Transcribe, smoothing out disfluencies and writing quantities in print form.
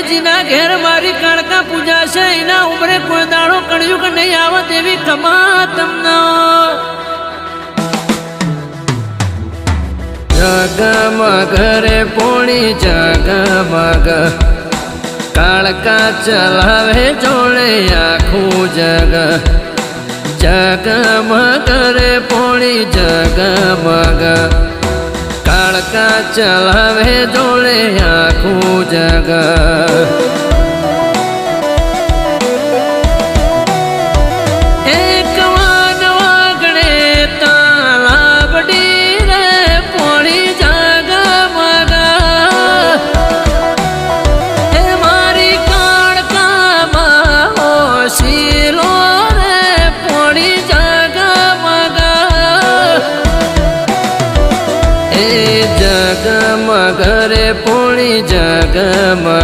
જીના ઘેર મારી કાળકા પૂજા છે એના ઉમરે કોઈ દાડો કળિયુગ નહીં આવત એવી ખમા તમને જગમગ રે પોણી જગમગ કાળકા ચલાવે જોડે આખું જગ જગમગ રે પોણી જગમગ કાળકા ચલાવે જોડે આખું જગ જગમગ રે પોણી જગમગ